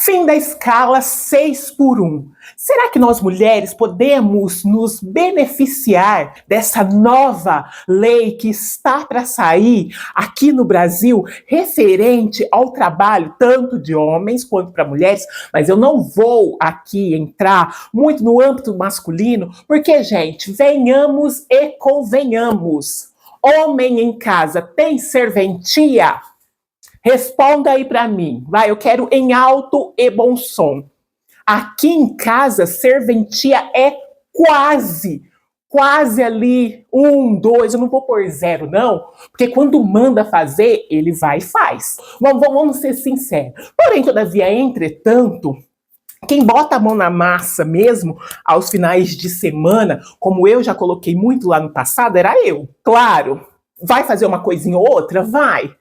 Fim da escala 6 por 1. Será que nós mulheres podemos nos beneficiar dessa nova lei que está para sair aqui no Brasil, referente ao trabalho tanto de homens quanto para mulheres? Mas eu não vou aqui entrar muito no âmbito masculino, porque, gente, venhamos e convenhamos. Homem em casa tem serventia? Responda aí para mim, vai, eu quero em alto e bom som. Aqui em casa, serventia é quase ali, 1, 2, eu não vou pôr 0 não, porque quando manda fazer, ele vai e faz. Vamos ser sinceros. Porém, todavia, entretanto, quem bota a mão na massa mesmo, aos finais de semana, como eu já coloquei muito lá no passado, era eu. Claro, vai fazer uma coisinha ou outra? Vai.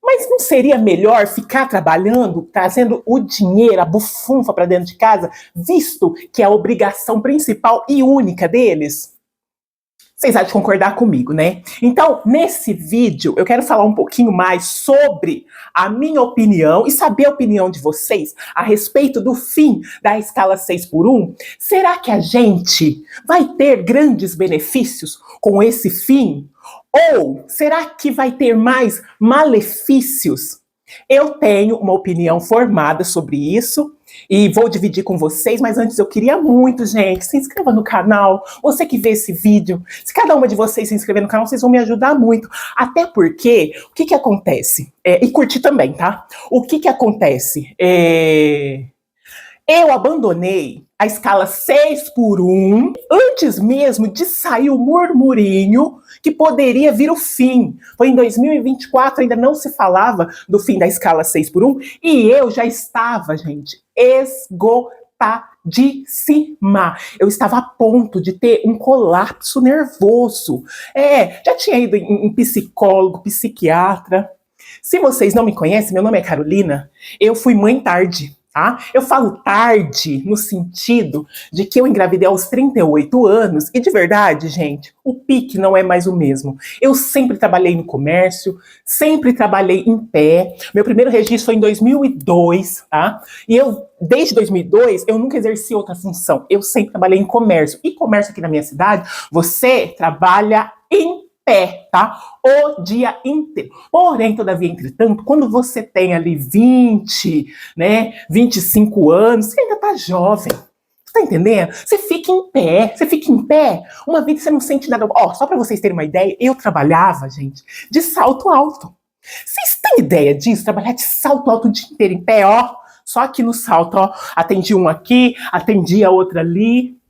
Mas não seria melhor ficar trabalhando, trazendo o dinheiro, a bufunfa para dentro de casa, visto que é a obrigação principal e única deles? Vocês há de concordar comigo, né? Então, nesse vídeo, eu quero falar um pouquinho mais sobre a minha opinião e saber a opinião de vocês a respeito do fim da escala 6 por 1. Será que a gente vai ter grandes benefícios com esse fim? Ou será que vai ter mais malefícios? Eu tenho uma opinião formada sobre isso e vou dividir com vocês, mas antes eu queria muito, gente, se inscreva no canal. Você que vê esse vídeo, se cada uma de vocês se inscrever no canal, vocês vão me ajudar muito. Até porque, o que acontece? E curtir também, tá? O que acontece? Eu abandonei a escala 6 por 1 antes mesmo de sair o murmurinho que poderia vir o fim. Foi em 2024, ainda não se falava do fim da escala 6 por 1 e eu já estava, gente, esgotadíssima. Eu estava a ponto de ter um colapso nervoso. Já tinha ido em psicólogo, psiquiatra. Se vocês não me conhecem, meu nome é Carolina, eu fui mãe tarde. Tá? Eu falo tarde no sentido de que eu engravidei aos 38 anos e de verdade, gente, o pique não é mais o mesmo. Eu sempre trabalhei no comércio, sempre trabalhei em pé. Meu primeiro registro foi em 2002, tá? E desde 2002, eu nunca exerci outra função. Eu sempre trabalhei em comércio. E comércio aqui na minha cidade, você trabalha em pé, tá? O dia inteiro. Porém, todavia, entretanto, quando você tem ali 20, 25 anos, você ainda tá jovem. Você tá entendendo? Você fica em pé. Uma vida você não sente nada. Só pra vocês terem uma ideia, eu trabalhava, gente, de salto alto. Vocês têm ideia disso? Trabalhar de salto alto o dia inteiro em pé, só aqui no salto, atendi um aqui, atendi a outra ali.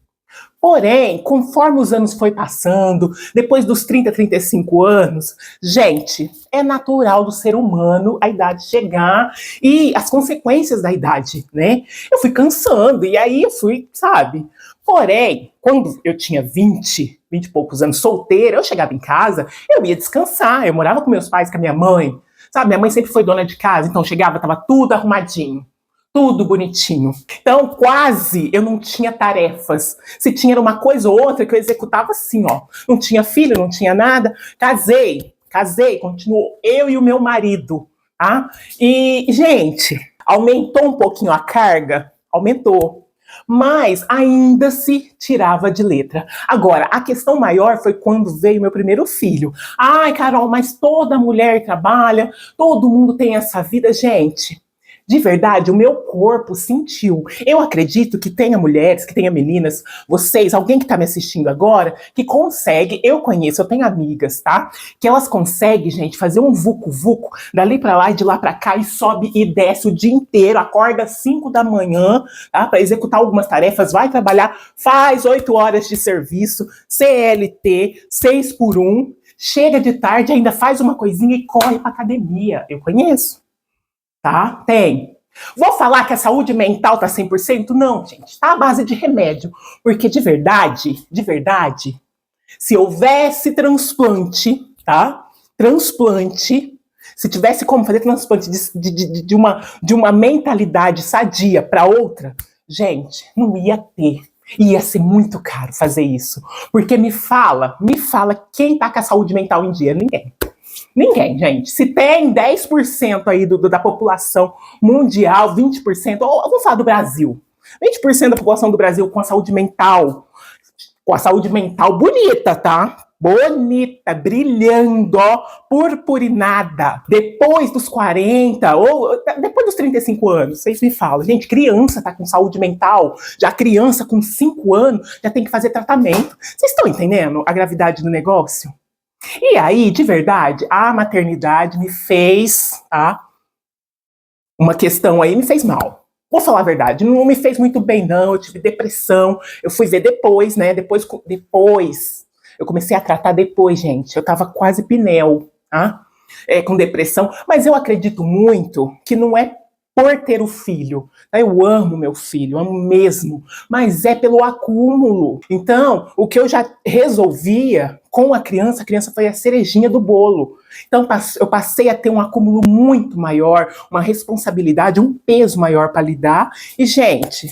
Porém, conforme os anos foi passando, depois dos 30, 35 anos, gente, é natural do ser humano a idade chegar e as consequências da idade, né? Eu fui cansando e aí eu fui, sabe? Porém, quando eu tinha 20 e poucos anos solteira, eu chegava em casa, eu ia descansar, eu morava com meus pais, com a minha mãe, sabe? Minha mãe sempre foi dona de casa, então chegava, tava tudo arrumadinho. Tudo bonitinho. Então, quase eu não tinha tarefas. Se tinha uma coisa ou outra que eu executava assim, Não tinha filho, não tinha nada. Casei, continuou eu e o meu marido, tá? E, gente, aumentou um pouquinho a carga? Aumentou. Mas ainda se tirava de letra. Agora, a questão maior foi quando veio meu primeiro filho. Ai, Carol, mas toda mulher trabalha, todo mundo tem essa vida. Gente, de verdade, o meu corpo sentiu. Eu acredito que tenha mulheres, que tenha meninas, vocês, alguém que tá me assistindo agora, que consegue, eu conheço, eu tenho amigas, tá? Que elas conseguem, gente, fazer um vucu-vucu, dali pra lá e de lá pra cá, e sobe e desce o dia inteiro, acorda às 5 da manhã, tá? Pra executar algumas tarefas, vai trabalhar, faz 8 horas de serviço, CLT, 6 por 1, chega de tarde, ainda faz uma coisinha e corre pra academia. Eu conheço. Tá? Tem. Vou falar que a saúde mental tá 100%? Não, gente. Tá à base de remédio. Porque de verdade, se houvesse transplante, tá? Transplante, se tivesse como fazer transplante de uma mentalidade sadia para outra, gente, não ia ter. Ia ser muito caro fazer isso. Porque me fala quem tá com a saúde mental em dia? Ninguém. Ninguém, gente. Se tem 10% aí da população mundial, 20%, ou vamos falar do Brasil, 20% da população do Brasil com a saúde mental bonita, tá? Bonita, brilhando, ó, purpurinada. Depois dos 40, ou depois dos 35 anos, vocês me falam. Gente, criança tá com saúde mental, já criança com 5 anos, já tem que fazer tratamento. Vocês estão entendendo a gravidade do negócio? E aí, de verdade, a maternidade me fez, tá? Uma questão aí me fez mal. Vou falar a verdade, não me fez muito bem, não. Eu tive depressão. Eu fui ver depois, né? Depois eu comecei a tratar depois, gente. Eu tava quase pneu, tá? Com depressão. Mas eu acredito muito que não é por ter o filho. Eu amo meu filho, amo mesmo. Mas é pelo acúmulo. Então, o que eu já resolvia com a criança foi a cerejinha do bolo. Então, eu passei a ter um acúmulo muito maior, uma responsabilidade, um peso maior para lidar. E, gente,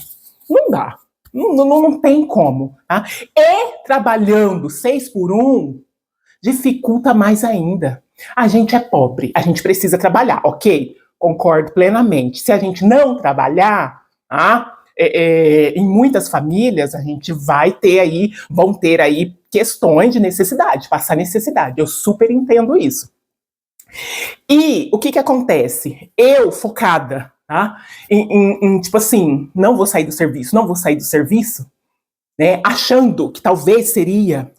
não dá. Não tem como. Tá? E trabalhando 6x1, dificulta mais ainda. A gente é pobre, a gente precisa trabalhar, ok? Concordo plenamente. Se a gente não trabalhar, em muitas famílias a gente vão ter aí questões de necessidade, passar necessidade. Eu super entendo isso. E o que acontece? Eu focada, tá? Tipo assim, não vou sair do serviço, né? Achando que talvez seria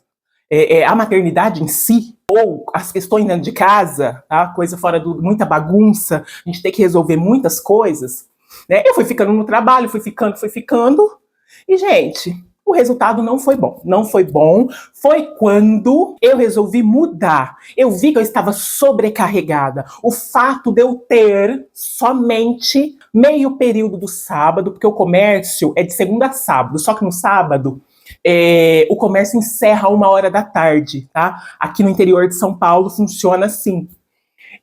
a maternidade em si, ou as questões dentro de casa, tá? Coisa muita bagunça, a gente tem que resolver muitas coisas, né? Eu fui ficando no trabalho, fui ficando, e, gente, o resultado não foi bom. Não foi bom. Foi quando eu resolvi mudar. Eu vi que eu estava sobrecarregada. O fato de eu ter somente meio período do sábado, porque o comércio é de segunda a sábado, só que no sábado o comércio encerra 1h da tarde, tá? Aqui no interior de São Paulo funciona assim.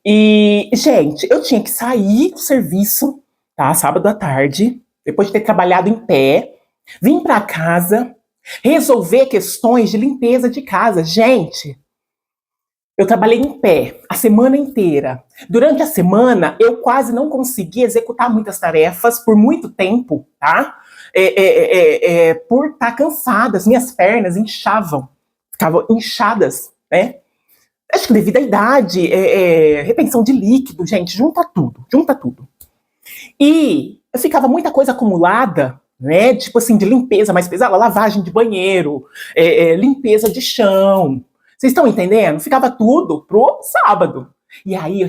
E, gente, eu tinha que sair do serviço, tá? Sábado à tarde, depois de ter trabalhado em pé, vim para casa, resolver questões de limpeza de casa. Gente, eu trabalhei em pé a semana inteira. Durante a semana, eu quase não consegui executar muitas tarefas por muito tempo, tá? Por estar cansada, as minhas pernas ficavam inchadas, né? Acho que devido à idade, retenção de líquido, gente, junta tudo. E ficava muita coisa acumulada, né? Tipo assim, de limpeza mais pesada, lavagem de banheiro, limpeza de chão. Vocês estão entendendo? Ficava tudo pro sábado. E aí já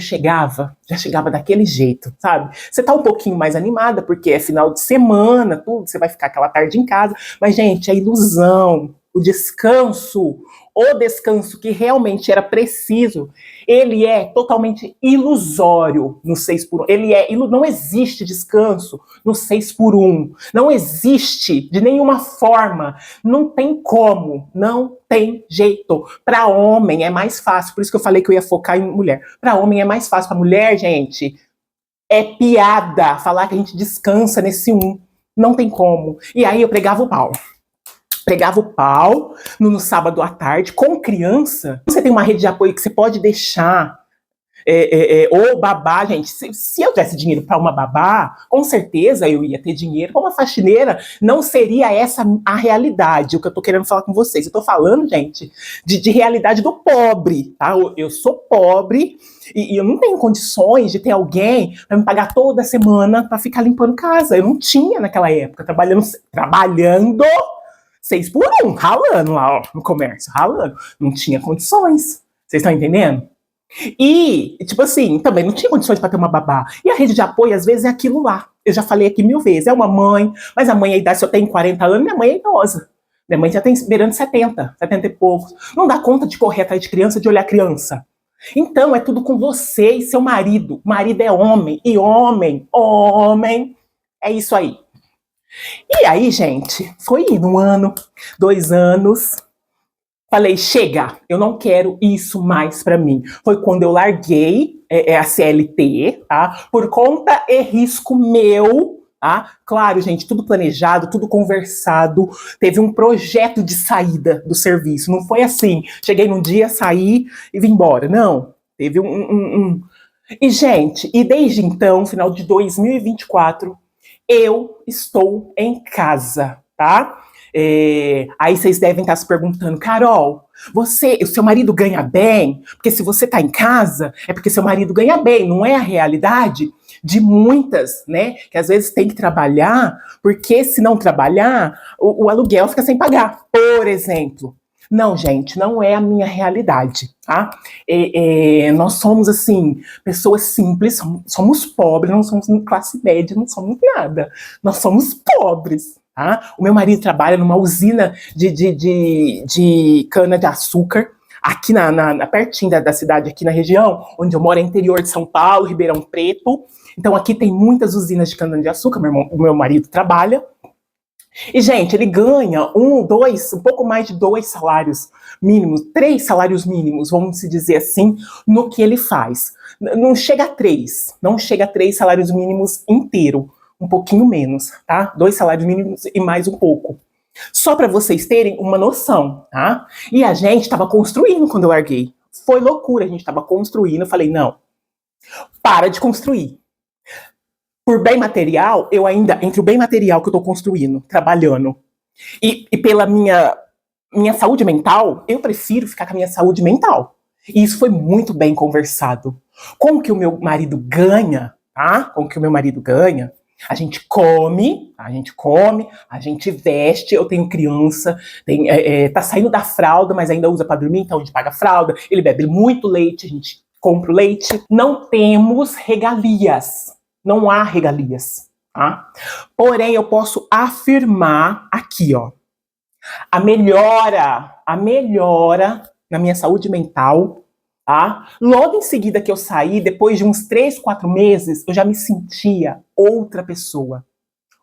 chegava daquele jeito, sabe? Você tá um pouquinho mais animada, porque é final de semana, tudo, você vai ficar aquela tarde em casa. Mas, gente, a ilusão, o descanso que realmente era preciso, ele é totalmente ilusório no 6x1. Não existe descanso no 6x1. Não existe de nenhuma forma. Não tem como. Não tem jeito. Para homem é mais fácil. Por isso que eu falei que eu ia focar em mulher. Para homem é mais fácil. Para mulher, gente, é piada falar que a gente descansa nesse 1. Não tem como. E aí eu pregava o pau no sábado à tarde, com criança. Você tem uma rede de apoio que você pode deixar, ou babá, gente. Se eu tivesse dinheiro para uma babá, com certeza eu ia ter dinheiro para uma faxineira. Não seria essa a realidade, o que eu tô querendo falar com vocês. Eu tô falando, gente, de realidade do pobre, tá? Eu sou pobre e eu não tenho condições de ter alguém para me pagar toda semana para ficar limpando casa. Eu não tinha naquela época, trabalhando 6x1, ralando lá, ó, no comércio, ralando. Não tinha condições. Vocês estão entendendo? E, tipo assim, também não tinha condições para ter uma babá. E a rede de apoio, às vezes, é aquilo lá. Eu já falei aqui 1000 vezes. É uma mãe, mas a mãe, a idade, se eu tenho 40 anos, minha mãe é idosa. Minha mãe já tem beirando 70 e poucos. Não dá conta de correr atrás de criança, de olhar criança. Então, é tudo com você e seu marido. Marido é homem. E homem, é isso aí. E aí, gente, foi indo 1 ano, 2 anos. Falei, chega, eu não quero isso mais pra mim. Foi quando eu larguei a CLT, tá? Por conta e risco meu, tá? Claro, gente, tudo planejado, tudo conversado. Teve um projeto de saída do serviço. Não foi assim, cheguei num dia, saí e vim embora. Não. Teve E, gente, e desde então, final de 2024, eu estou em casa, tá? Aí vocês devem estar se perguntando, Carol, o seu marido ganha bem? Porque se você está em casa, é porque seu marido ganha bem, não é a realidade de muitas, né? Que às vezes tem que trabalhar, porque se não trabalhar, o aluguel fica sem pagar, por exemplo. Não, gente, não é a minha realidade, tá? Nós somos, assim, pessoas simples, somos pobres, não somos classe média, não somos nada. Nós somos pobres, tá? O meu marido trabalha numa usina de cana-de-açúcar, aqui pertinho da cidade, aqui na região, onde eu moro, é interior de São Paulo, Ribeirão Preto. Então, aqui tem muitas usinas de cana-de-açúcar, o meu marido trabalha. E, gente, ele ganha um pouco mais de 2 salários mínimos, 3 salários mínimos, vamos se dizer assim, no que ele faz. Não chega a 3, não chega a 3 salários mínimos inteiro, um pouquinho menos, tá? 2 salários mínimos e mais um pouco. Só para vocês terem uma noção, tá? E a gente estava construindo quando eu larguei. Foi loucura, a gente estava construindo, eu falei, não, para de construir. Por bem material, entre o bem material que eu estou construindo, trabalhando, e pela minha saúde mental, eu prefiro ficar com a minha saúde mental. E isso foi muito bem conversado. Como que o meu marido ganha, tá? Como que o meu marido ganha? A gente come, a gente veste, eu tenho criança, tá saindo da fralda, mas ainda usa para dormir, então a gente paga a fralda, ele bebe muito leite, a gente compra o leite. Não temos regalias. Não há regalias, tá? Porém, eu posso afirmar aqui, ó, a melhora na minha saúde mental, tá? Logo em seguida que eu saí, depois de uns 3, 4 meses, eu já me sentia outra pessoa.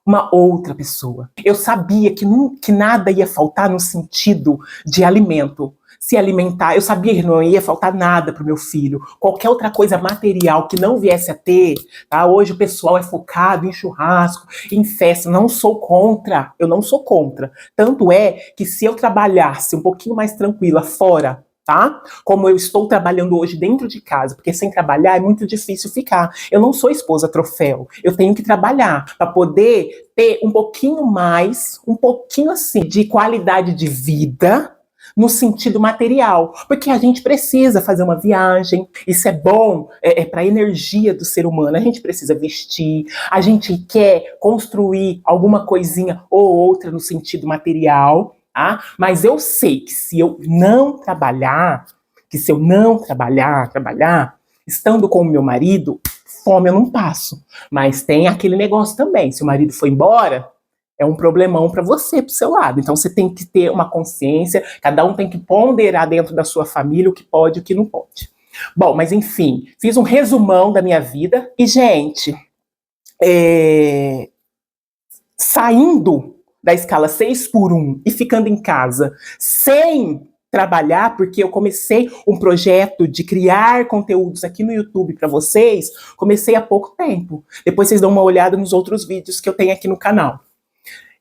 Uma outra pessoa. Eu sabia que nada ia faltar no sentido de alimento. Se alimentar, eu sabia que não ia faltar nada para o meu filho. Qualquer outra coisa material que não viesse a ter, tá? Hoje o pessoal é focado em churrasco, em festa. Não sou contra, eu não sou contra. Tanto é que se eu trabalhasse um pouquinho mais tranquila fora, tá? Como eu estou trabalhando hoje dentro de casa, porque sem trabalhar é muito difícil ficar. Eu não sou esposa troféu. Eu tenho que trabalhar para poder ter um pouquinho mais, um pouquinho assim, de qualidade de vida, no sentido material, porque a gente precisa fazer uma viagem, isso é bom, para a energia do ser humano, a gente precisa vestir, a gente quer construir alguma coisinha ou outra no sentido material, tá? Mas eu sei que se eu não trabalhar, estando com o meu marido, fome eu não passo, mas tem aquele negócio também, se o marido for embora, é um problemão para você, pro seu lado. Então você tem que ter uma consciência, cada um tem que ponderar dentro da sua família o que pode e o que não pode. Bom, mas enfim, fiz um resumão da minha vida. E, gente, saindo da escala 6x1 e ficando em casa sem trabalhar, porque eu comecei um projeto de criar conteúdos aqui no YouTube para vocês, comecei há pouco tempo. Depois vocês dão uma olhada nos outros vídeos que eu tenho aqui no canal.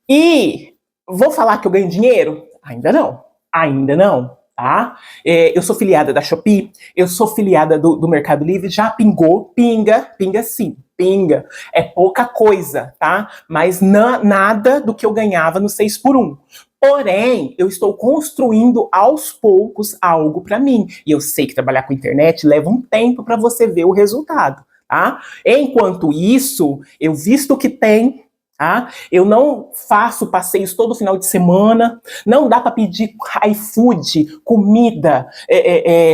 E vou falar que eu ganho dinheiro? Ainda não, tá? Eu sou filiada da Shopee, eu sou filiada do Mercado Livre, já pingou, pinga sim, pinga. É pouca coisa, tá? Mas nada do que eu ganhava no 6x1. Porém, eu estou construindo aos poucos algo para mim. E eu sei que trabalhar com internet leva um tempo para você ver o resultado, tá? Enquanto isso, eu visto que tem, tá? Eu não faço passeios todo final de semana, não dá para pedir iFood, comida,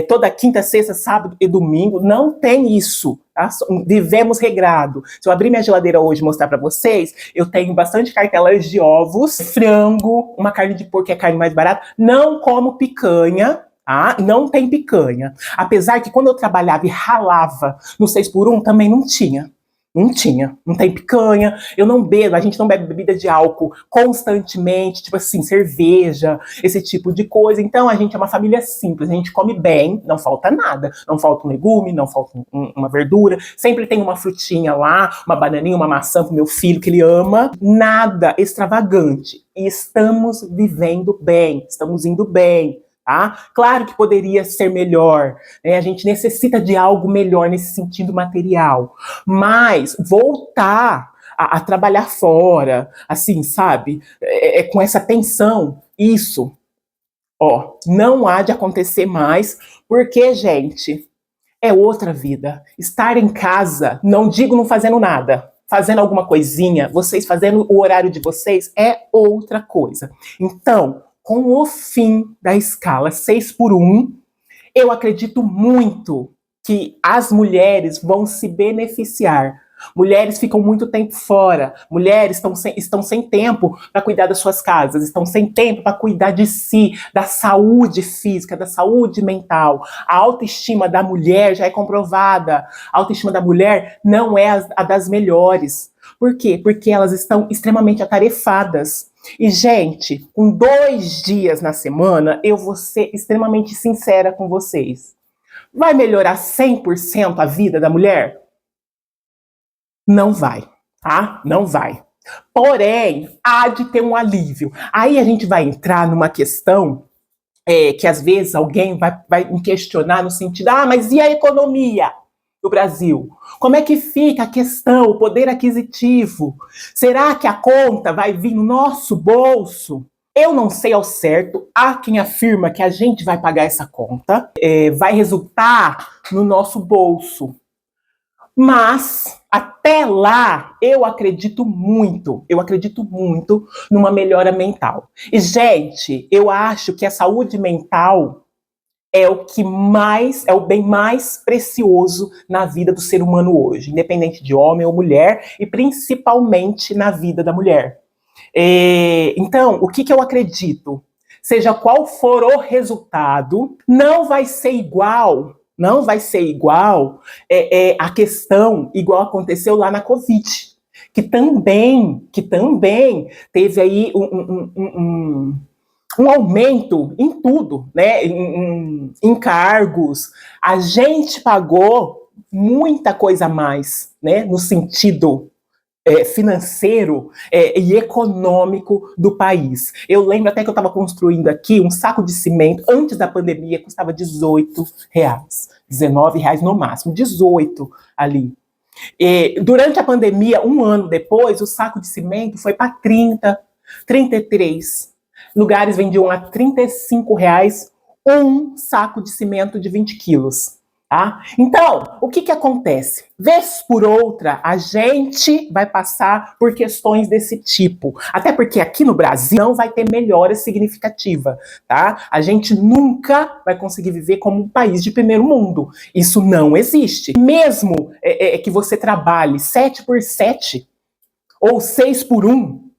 toda quinta, sexta, sábado e domingo, não tem isso, tá? Vivemos regrado. Se eu abrir minha geladeira hoje e mostrar para vocês, eu tenho bastante cartelas de ovos, frango, uma carne de porco que é a carne mais barata, não como picanha, ah, não tem picanha. Apesar que quando eu trabalhava e ralava no 6x1, também não tinha. Não tem picanha, eu não bebo, a gente não bebe bebida de álcool constantemente, tipo assim, cerveja, esse tipo de coisa. Então a gente é uma família simples, a gente come bem, não falta nada, não falta um legume, não falta uma verdura, sempre tem uma frutinha lá, uma bananinha, uma maçã pro meu filho que ele ama, nada extravagante. E estamos vivendo bem, estamos indo bem, tá? Claro que poderia ser melhor, né? A gente necessita de algo melhor nesse sentido material, mas voltar a trabalhar fora, assim, sabe? Com essa tensão, isso, ó, não há de acontecer mais, porque, gente, é outra vida. Estar em casa, não digo não fazendo nada, fazendo alguma coisinha, vocês fazendo o horário de vocês, é outra coisa. Então, com o fim da escala 6 por 1, eu acredito muito que as mulheres vão se beneficiar. Mulheres ficam muito tempo fora, mulheres estão sem tempo para cuidar das suas casas, estão sem tempo para cuidar de si, da saúde física, da saúde mental. A autoestima da mulher já é comprovada. A autoestima da mulher não é a das melhores. Por quê? Porque elas estão extremamente atarefadas. E, gente, com 2 dias na semana, eu vou ser extremamente sincera com vocês. Vai melhorar 100% a vida da mulher? Não vai, tá? Não vai. Porém, há de ter um alívio. Aí a gente vai entrar numa questão que às vezes alguém vai me questionar no sentido, mas e a economia do Brasil? Como é que fica a questão, o poder aquisitivo? Será que a conta vai vir no nosso bolso? Eu não sei ao certo, há quem afirma que a gente vai pagar essa conta, vai resultar no nosso bolso. Mas, até lá, eu acredito muito numa melhora mental. E, gente, eu acho que a saúde mental é é o bem mais precioso na vida do ser humano hoje, independente de homem ou mulher, e principalmente na vida da mulher. Então, o que eu acredito? Seja qual for o resultado, não vai ser igual a questão igual aconteceu lá na Covid, que também teve aí um aumento em tudo, né? Em cargos. A gente pagou muita coisa a mais, né? No sentido financeiro e econômico do país. Eu lembro até que eu estava construindo aqui um saco de cimento, antes da pandemia, custava R$18, R$19 no máximo, 18 ali. Durante a pandemia, um ano depois, o saco de cimento foi para 30, 33. Lugares vendiam a R$35 um saco de cimento de 20 quilos. Tá? Então, o que acontece? Vez por outra, a gente vai passar por questões desse tipo. Até porque aqui no Brasil não vai ter melhora significativa. Tá? A gente nunca vai conseguir viver como um país de primeiro mundo. Isso não existe. Mesmo que você trabalhe 7 por 7 ou 6 por 1,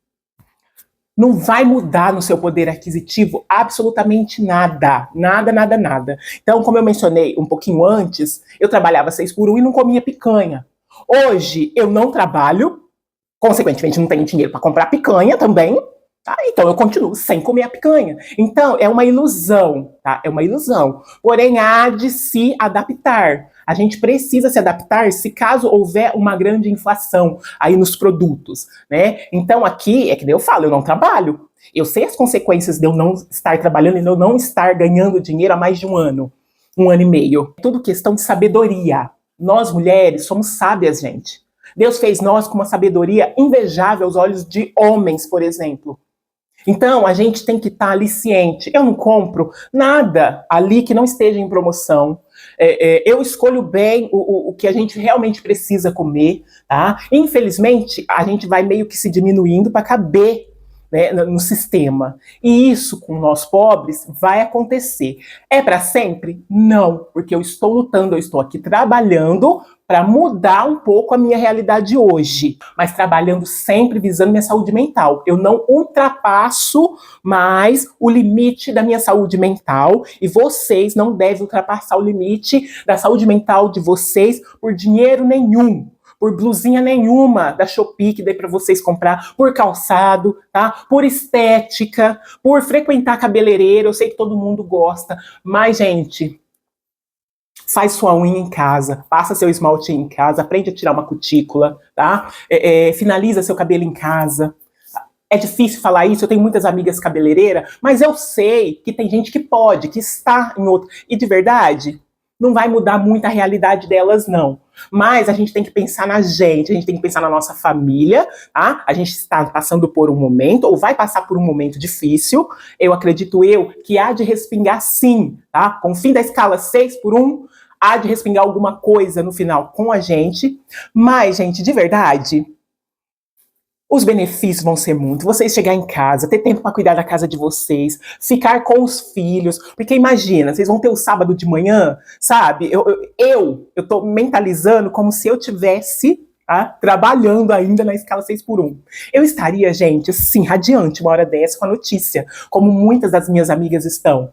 não vai mudar no seu poder aquisitivo absolutamente nada. Nada, nada, nada. Então, como eu mencionei um pouquinho antes, eu trabalhava 6 por 1 e não comia picanha. Hoje, eu não trabalho, consequentemente, não tenho dinheiro para comprar picanha também, tá? Então, eu continuo sem comer a picanha. Então, é uma ilusão, tá? É uma ilusão. Porém, há de se adaptar. A gente precisa se adaptar se caso houver uma grande inflação aí nos produtos, né? Então aqui, é que eu falo, eu não trabalho. Eu sei as consequências de eu não estar trabalhando e de eu não estar ganhando dinheiro há mais de um ano e meio. É tudo questão de sabedoria. Nós mulheres somos sábias, gente. Deus fez nós com uma sabedoria invejável aos olhos de homens, por exemplo. Então, a gente tem que estar ali ciente. Eu não compro nada ali que não esteja em promoção. Eu escolho bem o que a gente realmente precisa comer, tá? Infelizmente, a gente vai meio que se diminuindo para caber, né, no sistema. E isso, com nós pobres, vai acontecer. É para sempre? Não, porque eu estou lutando, eu estou aqui trabalhando para mudar um pouco a minha realidade hoje, mas trabalhando sempre visando minha saúde mental. Eu não ultrapasso mais o limite da minha saúde mental e vocês não devem ultrapassar o limite da saúde mental de vocês por dinheiro nenhum, por blusinha nenhuma da Shopee que dê para vocês comprar, por calçado, tá? Por estética, por frequentar cabeleireiro. Eu sei que todo mundo gosta, mas, gente, faz sua unha em casa, passa seu esmalte em casa, aprende a tirar uma cutícula, tá? Finaliza seu cabelo em casa. É difícil falar isso, eu tenho muitas amigas cabeleireiras, mas eu sei que tem gente que pode, que está em outro. E de verdade, não vai mudar muito a realidade delas, não. Mas a gente tem que pensar na gente, a gente tem que pensar na nossa família, tá? A gente está passando por um momento, ou vai passar por um momento difícil. Eu acredito que há de respingar sim, tá? Com o fim da escala 6x1, há de respingar alguma coisa no final com a gente. Mas, gente, de verdade, os benefícios vão ser muito. Vocês chegar em casa, ter tempo para cuidar da casa de vocês, ficar com os filhos. Porque imagina, vocês vão ter o sábado de manhã, sabe? Eu tô mentalizando como se eu tivesse, tá, trabalhando ainda na escala 6x1. Eu estaria, gente, assim, radiante uma hora dessa com a notícia, como muitas das minhas amigas estão.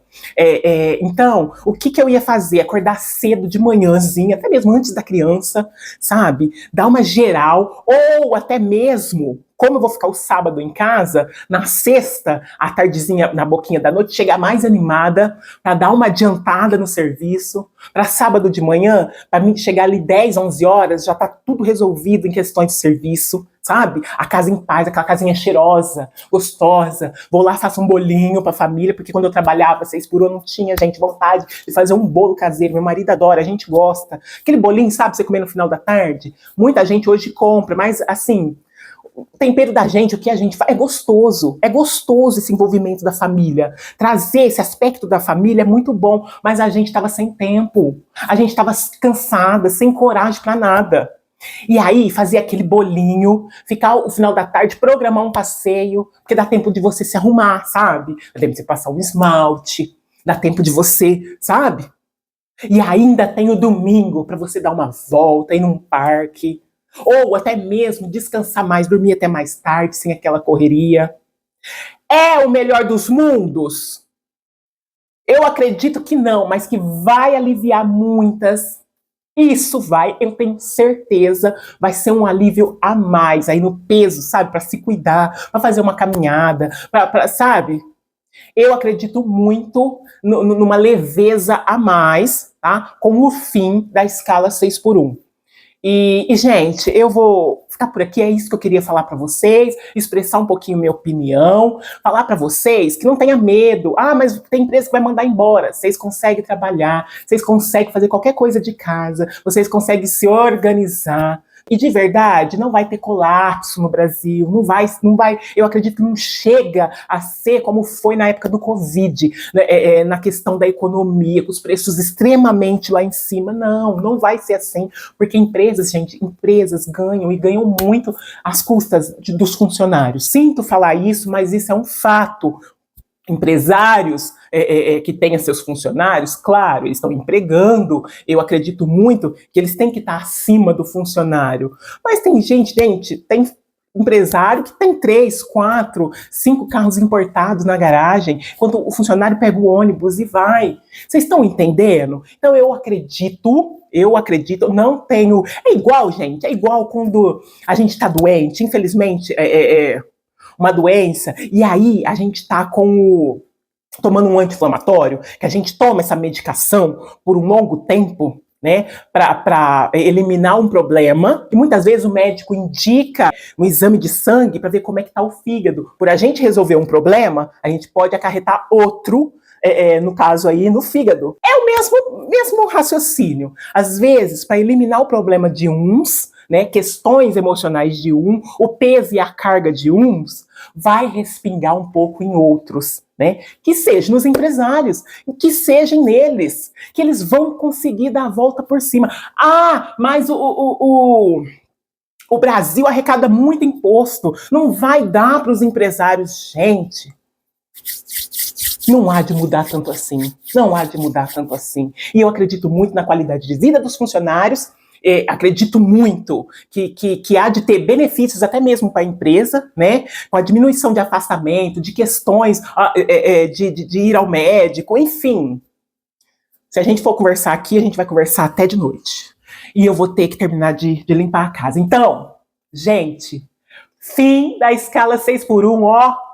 Então, o que eu ia fazer? Acordar cedo de manhãzinha, até mesmo antes da criança, sabe? Dar uma geral, ou até mesmo, como eu vou ficar o sábado em casa, na sexta, à tardezinha, na boquinha da noite, chegar mais animada, para dar uma adiantada no serviço, para sábado de manhã, para mim chegar ali 10, 11 horas, já tá tudo resolvido em questões de serviço, sabe? A casa em paz, aquela casinha cheirosa, gostosa. Vou lá, faço um bolinho pra família, porque quando eu trabalhava 6x1 eu não tinha, gente, vontade de fazer um bolo caseiro. Meu marido adora, a gente gosta. Aquele bolinho, sabe, você comer no final da tarde? Muita gente hoje compra, mas assim, o tempero da gente, o que a gente faz, é gostoso esse envolvimento da família. Trazer esse aspecto da família é muito bom, mas a gente estava sem tempo, a gente estava cansada, sem coragem para nada. E aí, fazer aquele bolinho, ficar o final da tarde, programar um passeio, porque dá tempo de você se arrumar, sabe? Dá tempo de você passar um esmalte, dá tempo de você, sabe? E ainda tem o domingo para você dar uma volta, ir num parque, ou até mesmo descansar mais, dormir até mais tarde, sem aquela correria. É o melhor dos mundos? Eu acredito que não, mas que vai aliviar muitas. Isso vai, eu tenho certeza, vai ser um alívio a mais aí no peso, sabe? Para se cuidar, para fazer uma caminhada, sabe? Eu acredito muito numa leveza a mais, tá? Com o fim da escala 6x1. Gente, eu vou ficar por aqui, é isso que eu queria falar para vocês, expressar um pouquinho minha opinião, falar para vocês que não tenha medo. Ah, mas tem empresa que vai mandar embora. Vocês conseguem trabalhar, vocês conseguem fazer qualquer coisa de casa, vocês conseguem se organizar. E de verdade, não vai ter colapso no Brasil, não vai, eu acredito que não chega a ser como foi na época do Covid, né, na questão da economia, com os preços extremamente lá em cima. Não vai ser assim, porque empresas, gente, empresas ganham e ganham muito às custas dos funcionários. Sinto falar isso, mas isso é um fato. Empresários que tenham seus funcionários, claro, eles estão empregando, eu acredito muito que eles têm que estar acima do funcionário. Mas tem gente, tem empresário que tem 3, 4, 5 carros importados na garagem, enquanto o funcionário pega o ônibus e vai. Vocês estão entendendo? Então eu acredito, não tenho... É igual, gente, é igual quando a gente está doente, infelizmente, uma doença, e aí a gente tá tomando um anti-inflamatório, que a gente toma essa medicação por um longo tempo, né, para eliminar um problema, e muitas vezes o médico indica um exame de sangue para ver como é que tá o fígado. Por a gente resolver um problema, a gente pode acarretar outro, no caso aí, no fígado. É o mesmo raciocínio. Às vezes, para eliminar o problema de uns, né, questões emocionais de o peso e a carga de uns, vai respingar um pouco em outros, né? Que seja nos empresários, que sejam neles, que eles vão conseguir dar a volta por cima. Ah, mas o Brasil arrecada muito imposto, não vai dar para os empresários. Gente, não há de mudar tanto assim, não há de mudar tanto assim. E eu acredito muito na qualidade de vida dos funcionários. Acredito muito que há de ter benefícios até mesmo para a empresa, né? Com a diminuição de afastamento, de questões de ir ao médico, enfim. Se a gente for conversar aqui, a gente vai conversar até de noite. E eu vou ter que terminar de limpar a casa. Então, gente, fim da escala 6x1, ó.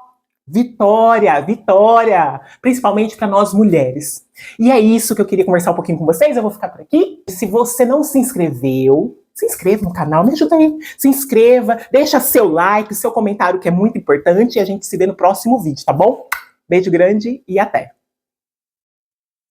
Vitória, vitória, principalmente para nós mulheres. E é isso que eu queria conversar um pouquinho com vocês, eu vou ficar por aqui. Se você não se inscreveu, se inscreva no canal, me ajuda aí. Se inscreva, deixa seu like, seu comentário que é muito importante e a gente se vê no próximo vídeo, tá bom? Beijo grande e até!